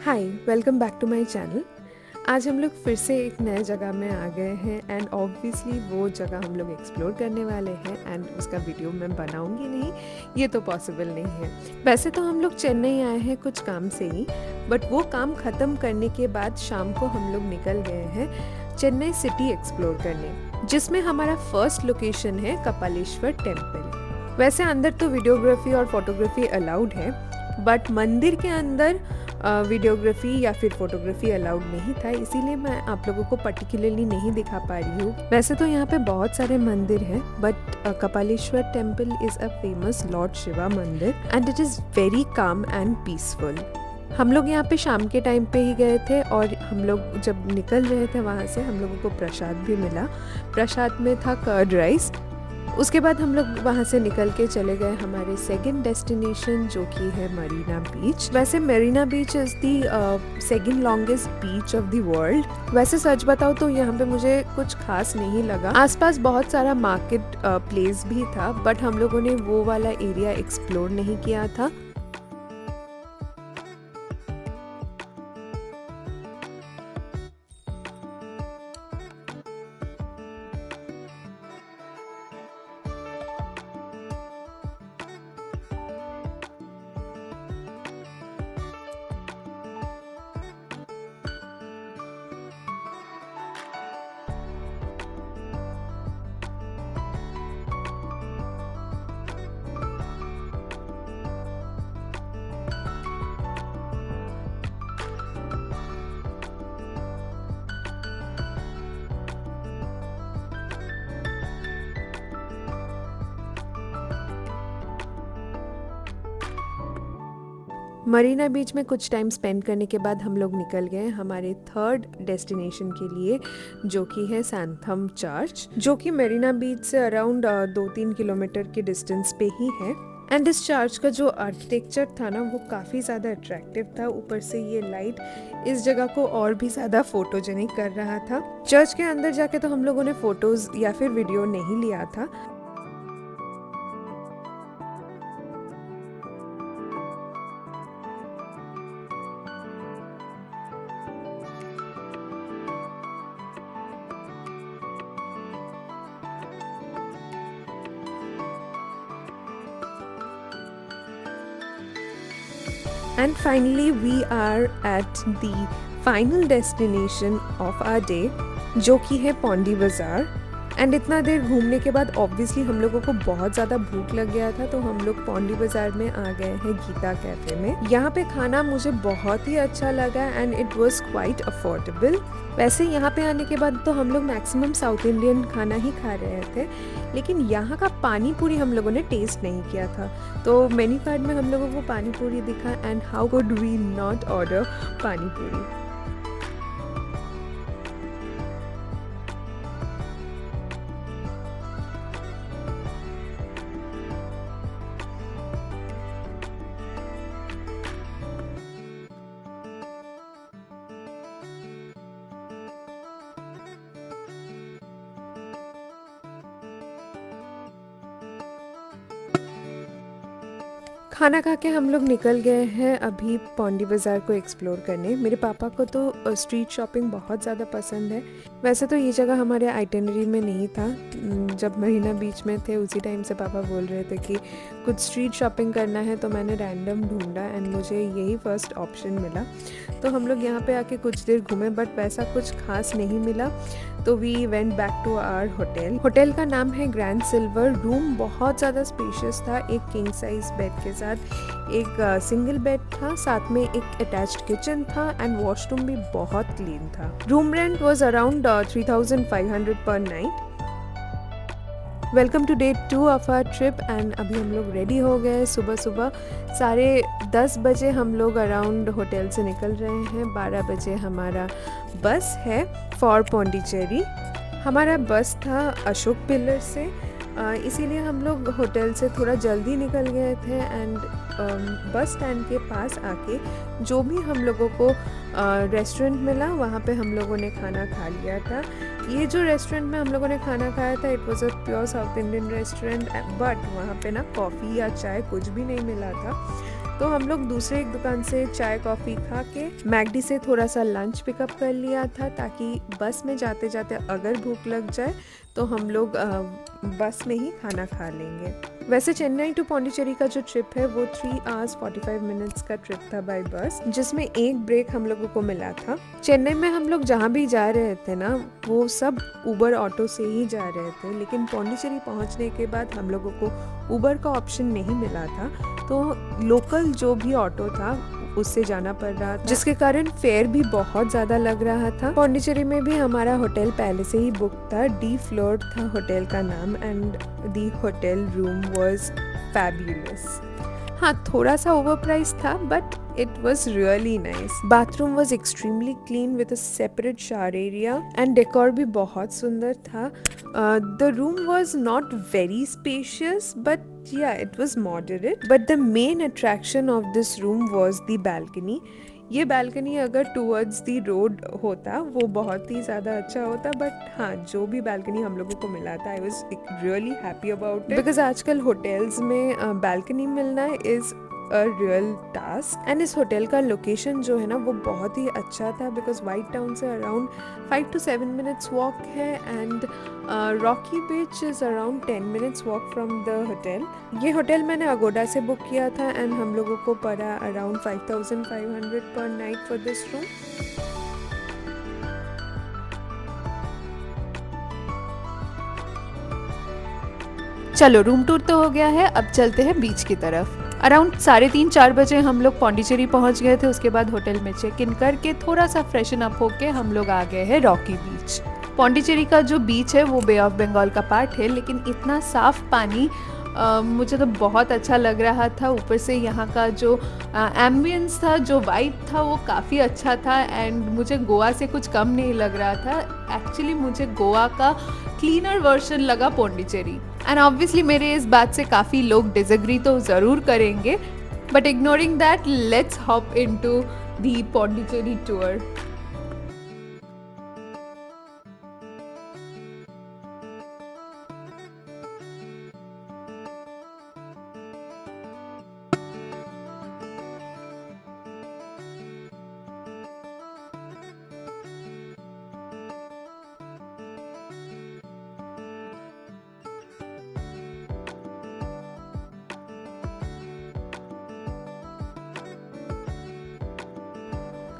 Hi, welcome back to my channel. आज हम लोग फिर से एक नए जगह में आ गए हैं एंड ऑब्वियसली वो जगह हम लोग एक्सप्लोर करने वाले हैं एंड उसका वीडियो मैं बनाऊंगी नहीं, ये तो पॉसिबल नहीं है। वैसे तो हम लोग चेन्नई आए हैं कुछ काम से ही, बट वो काम ख़त्म करने के बाद शाम को हम लोग निकल गए हैं चेन्नई सिटी एक्सप्लोर करने, जिसमें हमारा फर्स्ट लोकेशन है कपालेश्वर टेम्पल। वैसे अंदर तो वीडियोग्राफी और फोटोग्राफी अलाउड है, बट मंदिर के अंदर वीडियोग्राफी या फिर फोटोग्राफी अलाउड नहीं था, इसीलिए मैं आप लोगों को पर्टिकुलरली नहीं दिखा पा रही हूँ। वैसे तो यहाँ पे बहुत सारे मंदिर हैं, but Kapaleeshwar temple is a famous lord Shiva मंदिर and it is very calm and peaceful. हम लोग यहाँ पे शाम के टाइम पे ही गए थे और हम लोग जब निकल रहे थे वहाँ से हम लोगों को प्रसाद भी मिला। प्रसाद में था कर्ड राइस। उसके बाद हम लोग वहाँ से निकल के चले गए हमारे सेकंड डेस्टिनेशन, जो कि है मरीना बीच। वैसे मरीना बीच is the second longest beach of the world. वैसे सच बताओ तो यहाँ पे मुझे कुछ खास नहीं लगा। आसपास बहुत सारा मार्केट प्लेस भी था, बट हम लोगों ने वो वाला एरिया एक्सप्लोर नहीं किया था। मरीना बीच में कुछ टाइम स्पेंड करने के बाद हम लोग निकल गए हमारे थर्ड डेस्टिनेशन के लिए, जो कि है सैंथम चर्च, जो कि मरीना बीच से अराउंड 2-3 किलोमीटर के डिस्टेंस पे ही है। एंड इस चर्च का जो आर्किटेक्चर था ना, वो काफ़ी ज़्यादा अट्रैक्टिव था। ऊपर से ये लाइट इस जगह को और भी ज़्यादा फोटोजेनिक कर रहा था। चर्च के अंदर जाके तो हम लोगों ने फ़ोटोज़ या फिर वीडियो नहीं लिया था। And finally we are at the final destination of our day, जो कि है पौंडी बाज़ार। एंड इतना देर घूमने के बाद ऑब्वियसली हम लोगों को बहुत ज़्यादा भूख लग गया था, तो हम लोग पौंडी बाज़ार में आ गए हैं गीता कैफ़े में। यहाँ पे खाना मुझे बहुत ही अच्छा लगा and it was quite affordable. वैसे यहाँ पे आने के बाद तो हम लोग मैक्सिमम साउथ इंडियन खाना ही खा रहे थे, लेकिन यहाँ का पानी पूरी हम लोगों ने टेस्ट नहीं किया था। तो मेन्यू कार्ड में हम लोगों को पानी पूरी दिखा and how could we not order pani puri. खाना खा के हम लोग निकल गए हैं अभी पौंडी बाज़ार को एक्सप्लोर करने। मेरे पापा को तो स्ट्रीट शॉपिंग बहुत ज़्यादा पसंद है। वैसे तो ये जगह हमारे आइटिनरी में नहीं था। जब मरीना बीच में थे उसी टाइम से पापा बोल रहे थे कि कुछ स्ट्रीट शॉपिंग करना है, तो मैंने रैंडम ढूंढा एंड मुझे यही फर्स्ट ऑप्शन मिला। तो हम लोग यहाँ पे आके कुछ देर घूमे, बट वैसा कुछ खास नहीं मिला, तो we went back to our hotel. Hotel का नाम है ग्रैंड सिल्वर। रूम बहुत ज़्यादा स्पेशियस था, एक किंग साइज बेड के साथ एक सिंगल बेड था, साथ में एक अटैच्ड किचन था एंड वॉशरूम भी बहुत क्लीन था। Room rent was around 3,500 per night. Welcome to day 2 of our trip and अभी हम लोग रेडी हो गए। सुबह सुबह 10:30 बजे हम लोग अराउंड होटल से निकल रहे हैं। 12 बजे हमारा बस है फॉर पौंडीचेरी। हमारा बस था अशोक पिलर से, इसीलिए हम लोग होटल से थोड़ा जल्दी निकल गए थे एंड बस स्टैंड के पास आके जो भी हम लोगों को रेस्टोरेंट मिला वहाँ पे हम लोगों ने खाना खा लिया था। ये जो रेस्टोरेंट में हम लोगों ने खाना खाया था it was a pure south Indian restaurant, but वहाँ पे ना कॉफ़ी या चाय कुछ भी नहीं मिला था। तो हम लोग दूसरे एक दुकान से चाय कॉफ़ी खा के मैकडी से थोड़ा सा लंच पिकअप कर लिया था, ताकि बस में जाते जाते अगर भूख लग जाए तो हम लोग बस में ही खाना खा लेंगे। वैसे चेन्नई टू पौंडीचेरी का जो ट्रिप है वो 3 hours 45 minutes का ट्रिप था बाय बस, जिसमें एक ब्रेक हम लोगों को मिला था। चेन्नई में हम लोग जहाँ भी जा रहे थे ना, वो सब उबर ऑटो से ही जा रहे थे, लेकिन पौंडीचेरी पहुँचने के बाद हम लोगों को उबर का ऑप्शन नहीं मिला था, तो लोकल जो भी ऑटो था उससे जाना पड़ रहा था, जिसके कारण फेयर भी बहुत ज़्यादा लग रहा था। पौंडीचेरी में भी हमारा होटल पहले से ही बुक था, डी फ्लोर था होटल का नाम, and the hotel room was fabulous. हाँ, थोड़ा सा ओवर प्राइस था, but it was really nice. Bathroom was extremely clean with a separate shower area and decor भी बहुत सुंदर था. The room was not very spacious, but yeah, it was moderate. But the main attraction of this room was the balcony. ये balcony अगर towards the road होता वो बहुत ही ज़्यादा अच्छा होता, बट हाँ, जो भी बालकनी हम लोगों को मिला था, I was really happy about it, because आजकल होटल्स में बालकनी मिलना is a real task. And इस होटल का लोकेशन जो है ना वो बहुत ही अच्छा था, बिकॉज वाइट टाउन से अराउंड 5 to 7 minutes वॉक है, and Rocky beach is around 10 minutes walk from the hotel. ये होटल मैंने अगोडा से बुक किया था, एंड हम लोगों को पड़ा अराउंड 5,500 पर नाइट फॉर दिस रूम। चलो, रूम टूर तो हो गया है, अब चलते हैं बीच की तरफ। अराउंड 3:30-4 बजे हम लोग पौंडीचेरी पहुंच गए थे। उसके बाद होटल में चेक इन करके थोड़ा सा फ्रेशन अप होके हम लोग आ गए हैं रॉकी बीच। पौंडीचेरी का जो बीच है वो बे ऑफ बंगाल का पार्ट है, लेकिन इतना साफ पानी मुझे तो बहुत अच्छा लग रहा था। ऊपर से यहाँ का जो एम्बियंस था, जो वाइब था, वो काफ़ी अच्छा था, एंड मुझे गोवा से कुछ कम नहीं लग रहा था। एक्चुअली मुझे गोवा का क्लीनर वर्जन लगा पौंडीचेरी, एंड ऑब्वियसली मेरे इस बात से काफ़ी लोग डिसएग्री तो ज़रूर करेंगे, but ignoring that, let's hop into the Pondicherry tour.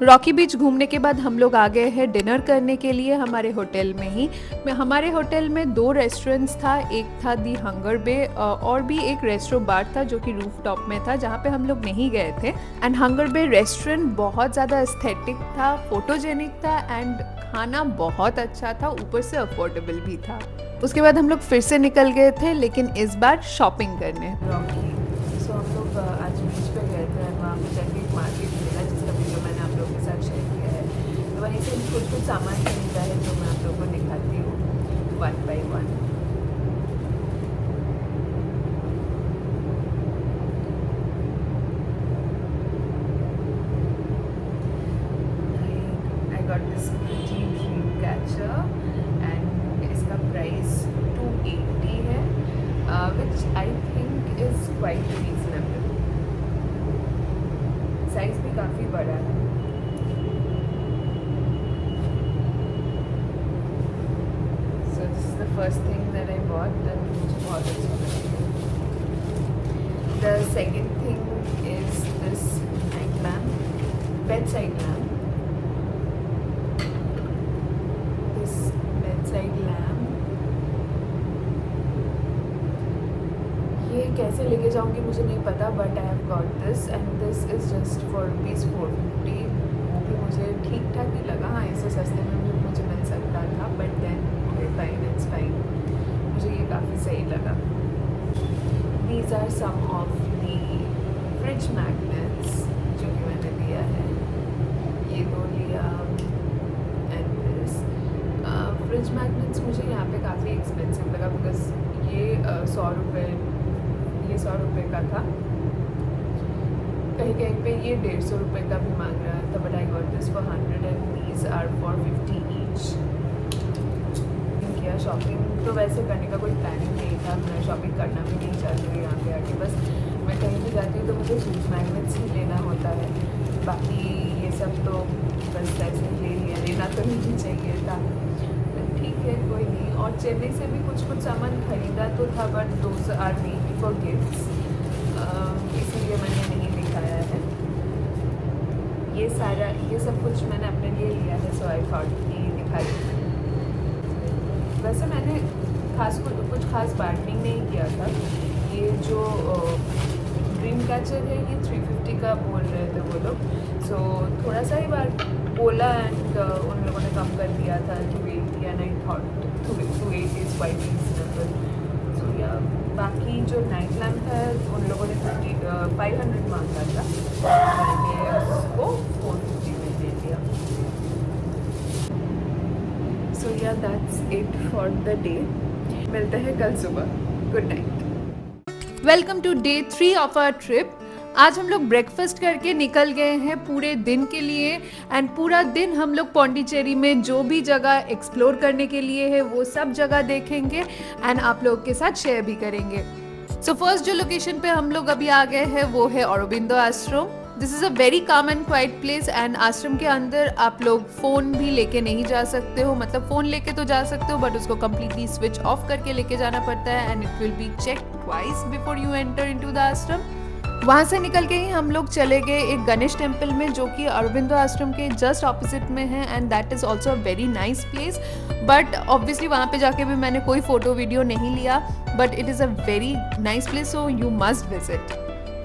Rocky beach घूमने के बाद हम लोग आ गए हैं डिनर करने के लिए हमारे होटल में ही। हमारे होटल में 2 रेस्टोरेंट्स था, एक था दी हंगर बे, और भी एक रेस्टोरेंट बार था जो कि रूफ टॉप में था, जहाँ पे हम लोग नहीं गए थे। एंड हंगर बे रेस्टोरेंट बहुत ज़्यादा एस्थेटिक था, फोटोजेनिक था, एंड खाना बहुत अच्छा था, ऊपर से अफोर्डेबल भी था। उसके बाद हम लोग फिर से निकल गए थे, लेकिन इस बार शॉपिंग करने। रॉकी, सो हम लोग आज बीच पे गए थे, वहाँ पे जाके एक मार्केट मिला जिसका वीडियो मैंने आप लोगों के साथ शेयर किया है। तो वहीं से कुछ सामान खरीदा है जो मैं आप लोगों को दिखाती हूँ 1 by 1। I got this pretty dream catcher and इसका प्राइस 280 है, which I think is quite reasonable. Size भी काफ़ी बड़ा है। So this is the first thing that I bought and मुझे बहुत अच्छा लगा। The second thing is this night lamp, bedside lamp. This bedside lamp, ये कैसे लेके जाऊंगी मुझे नहीं पता, but I have got this, and this is just for ₹450। वो भी मुझे ठीक ठाक ही लगा। हाँ, इससे सस्ते में भी मुझे मिल सकता था, but then fine, it's fine, मुझे ये काफ़ी सही लगा। These are some of the fridge magnets जो कि मैंने लिया है। ये 2 लिया, एंड दिस फ्रिज मैग्नेट्स मुझे यहाँ पे काफ़ी एक्सपेंसिव लगा, बिकॉज ये 100 रुपये का था, कहीं कहीं पे ये 150 रुपये का भी मांग रहा था, but I got this for 100 and these are for 50 each. किया शॉपिंग तो वैसे करने का कोई प्लानिंग नहीं था, मैं शॉपिंग करना भी नहीं चाहती हूँ यहाँ पे आके। बस मैं कहीं भी जाती हूँ तो मुझे फ्रूट मैग्नेट्स ही लेना होता है, बाकी ये सब तो बस ऐसे ही ले लिया, लेना तो नहीं चाहिए था। ठीक है, कोई नहीं। और चेन्नई से भी कुछ सामान खरीदा तो था, but those are made for gifts, इसीलिए मैंने नहीं दिखाया है। ये सब कुछ मैंने अपने लिए लिया है, सो आई थॉट कि दिखा दूँ। वैसे मैंने कुछ खास बार्गेनिंग नहीं किया था। ये जो ड्रीम कैचर है ये 350 का बोल रहे थे वो लोग, सो थोड़ा सा ही बार बोला एंड उन लोगों ने कम कर दिया था 280, and I thought 280 is quite reasonable. So या बाकी जो नाइट लैम्प है उन लोगों ने 500 मांगा था, मैंने उसको 450 में दे दिया। So yeah that's it for the day. मिलते हैं कल सुबह। Good night. Welcome to day 3 of our trip. आज हम लोग ब्रेकफास्ट करके निकल गए हैं पूरे दिन के लिए, एंड पूरा दिन हम लोग पौंडीचेरी में जो भी जगह एक्सप्लोर करने के लिए है वो सब जगह देखेंगे एंड आप लोग के साथ शेयर भी करेंगे। सो फर्स्ट जो लोकेशन पे हम लोग अभी आ गए हैं वो है औरोबिंदो आश्रम। This is a very calm and quite place, and आश्रम के अंदर आप लोग फ़ोन भी लेके नहीं जा सकते हो, मतलब फ़ोन लेके तो जा सकते हो बट उसको कम्प्लीटली स्विच ऑफ करके लेके जाना पड़ता है, and it will be check twice before you enter into the ashram. वहाँ से निकल के ही हम लोग चले गए एक गणेश टेम्पल में जो कि औरोबिंदो आश्रम के जस्ट ऑपोजिट में है, and that is also a very nice place. But obviously वहाँ पे जाके भी मैंने कोई फ़ोटो वीडियो नहीं लिया, but it is a very nice place, so you must visit.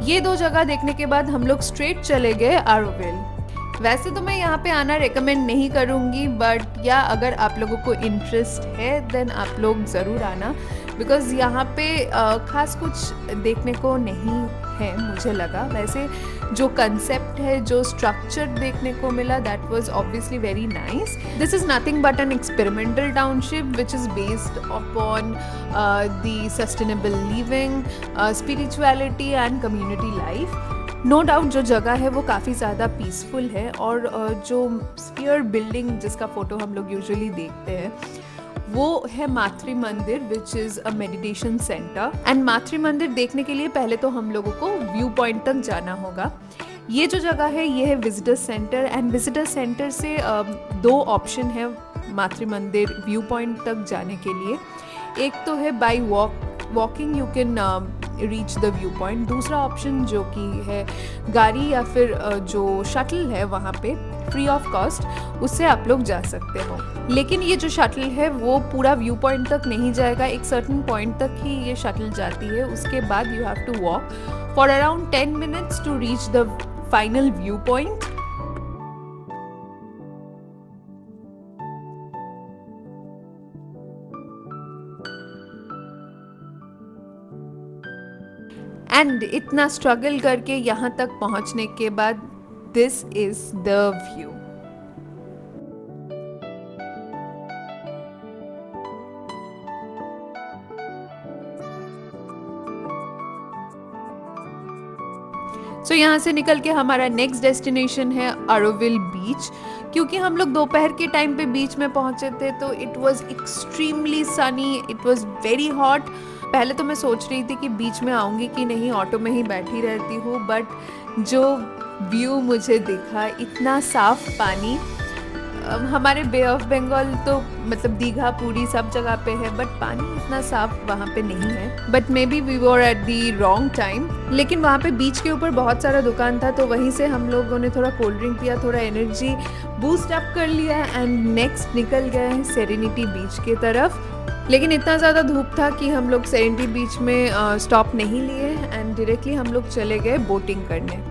ये दो जगह देखने के बाद हम लोग स्ट्रेट चले गए आरोविल। वैसे तो मैं यहाँ पे आना रेकमेंड नहीं करूँगी, बट या अगर आप लोगों को इंटरेस्ट है देन आप लोग ज़रूर आना, बिकॉज़ यहाँ पे ख़ास कुछ देखने को नहीं है मुझे लगा। वैसे जो कंसेप्ट है, जो स्ट्रक्चर देखने को मिला, that was obviously very nice. This is nothing but an experimental township which is based upon the sustainable living, spirituality and community life. No doubt जो जगह है वो काफ़ी ज़्यादा पीसफुल है, और जो स्फीयर बिल्डिंग जिसका फ़ोटो हम लोग यूजुअली देखते हैं वो है मातृ मंदिर, which is a meditation centre. And मातृ मंदिर देखने के लिए पहले तो हम लोगों को व्यू पॉइंट तक जाना होगा। ये जो जगह है ये है visitor centre, and visitor centre से दो ऑप्शन है मातृ मंदिर व्यू पॉइंट तक जाने के लिए। एक तो है by walking you can reach the view point, दूसरा ऑप्शन जो कि है गाड़ी या फिर जो शटल है वहाँ पे फ्री ऑफ कॉस्ट, उससे आप लोग जा सकते हो। लेकिन ये जो शटल है वो पूरा व्यू पॉइंट तक नहीं जाएगा, एक सर्टेन पॉइंट तक ही ये शटल जाती है, उसके बाद you have to walk for around 10 minutes to reach the final view point. And इतना स्ट्रगल करके यहाँ तक पहुँचने के बाद this is the view. So यहाँ से निकल के हमारा नेक्स्ट डेस्टिनेशन है आरोविल बीच। क्योंकि हम लोग दोपहर के टाइम पे बीच में पहुँचे थे तो it was extremely Sunny, it was very hot. पहले तो मैं सोच रही थी कि बीच में आऊँगी कि नहीं, ऑटो में ही बैठी रहती हूँ, बट जो व्यू मुझे दिखा, इतना साफ पानी। हमारे बे ऑफ बंगाल तो मतलब दीघा पूरी सब जगह पे है, बट पानी इतना साफ वहाँ पे नहीं है। But may be we were at the wrong time. लेकिन वहाँ पे बीच के ऊपर बहुत सारा दुकान था, तो वहीं से हम लोगों ने थोड़ा कोल्ड ड्रिंक पिया, थोड़ा एनर्जी बूस्ट अप कर लिया, एंड नेक्स्ट निकल गए हैं सेरेनिटी बीच की तरफ। लेकिन इतना ज़्यादा धूप था कि हम लोग सेरेनिटी बीच में स्टॉप नहीं लिए, एंड डायरेक्टली हम लोग चले गए बोटिंग करने।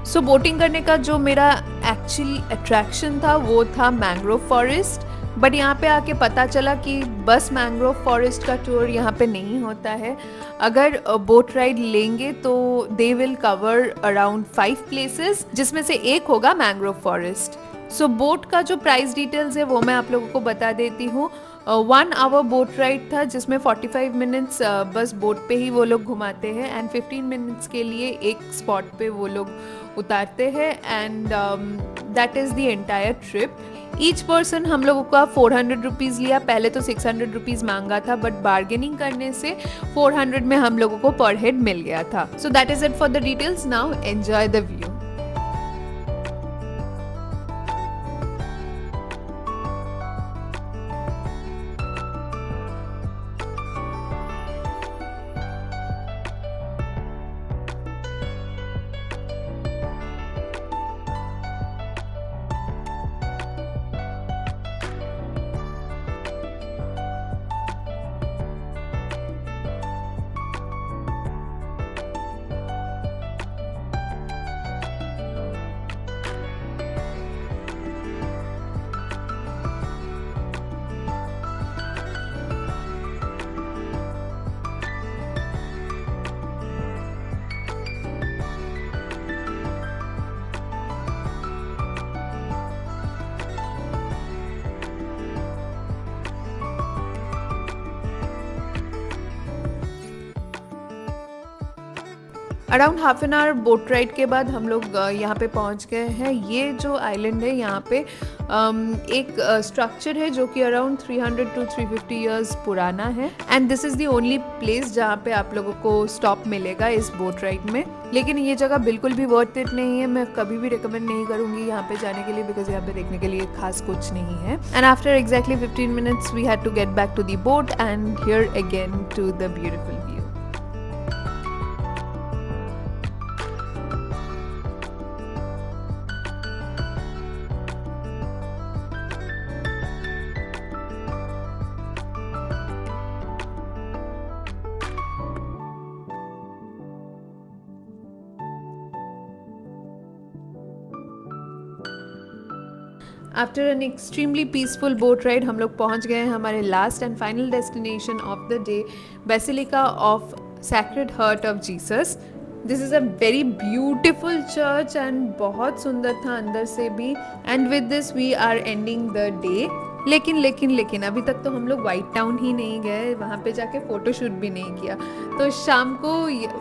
सो बोटिंग करने का जो मेरा एक्चुअली अट्रैक्शन था वो था मैंग्रोव फॉरेस्ट। बट यहाँ पे आके पता चला कि बस मैंग्रोव फॉरेस्ट का टूर यहाँ पे नहीं होता है। अगर बोट राइड लेंगे तो they will cover around 5 places, जिसमें से एक होगा मैंग्रोव फॉरेस्ट। सो बोट का जो प्राइस डिटेल्स है वो मैं आप लोगों को बता देती हूँ। 1 आवर बोट राइड था जिसमें 45 मिनट्स बस बोट पे ही वो लोग घुमाते हैं एंड 15 मिनट्स के लिए एक स्पॉट पे वो लोग उतारते हैं and that is the entire trip. Each person हम लोगों का 400 रुपीज़ लिया। पहले तो 600 रुपीज़ मांगा था बट बार्गेनिंग करने से 400 में हम लोगों को पर हेड मिल गया था। So that is it for the details. Now enjoy the view. Around half an hour boat ride के बाद हम लोग यहाँ पे पहुँच गए हैं। ये जो आइलैंड है यहाँ पे एक स्ट्रक्चर है जो कि अराउंड 300 to 350 ईयर्स पुराना है and this is the only place जहाँ पे आप लोगों को स्टॉप मिलेगा इस बोट राइड में। लेकिन ये जगह बिल्कुल भी वर्थ इट नहीं है। मैं कभी भी रिकमेंड नहीं करूँगी यहाँ पे जाने के लिए बिकॉज यहाँ पे देखने के लिए खास कुछ नहीं है। And after exactly 15 minutes we had to get back to the boat and here again to the beautiful view. After an extremely peaceful boat ride हम लोग पहुंच गए हैं हमारे last and final destination of the day, basilica of sacred heart of Jesus. This is a very beautiful church and बहुत सुंदर था अंदर से भी। And with this we are ending the day. लेकिन अभी तक तो हम लोग वाइट टाउन ही नहीं गए, वहाँ पे जाके फ़ोटोशूट भी नहीं किया। तो शाम को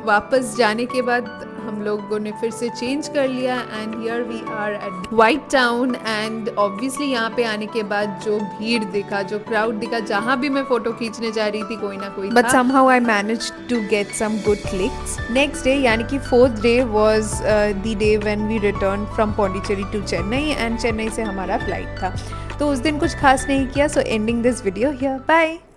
वापस जाने के बाद हम लोगों ने फिर से चेंज कर लिया and here we are at white town. And obviously यहाँ पे आने के बाद जो भीड़ दिखा, जो क्राउड दिखा, जहाँ भी मैं फ़ोटो खींचने जा रही थी कोई ना कोई But somehow I managed to get some good clicks. Next day, यानी कि 4th day was the day when we returned from Pondicherry to Chennai and Chennai से हमारा फ्लाइट था। तो उस दिन कुछ खास नहीं किया। So ending this video here. Bye.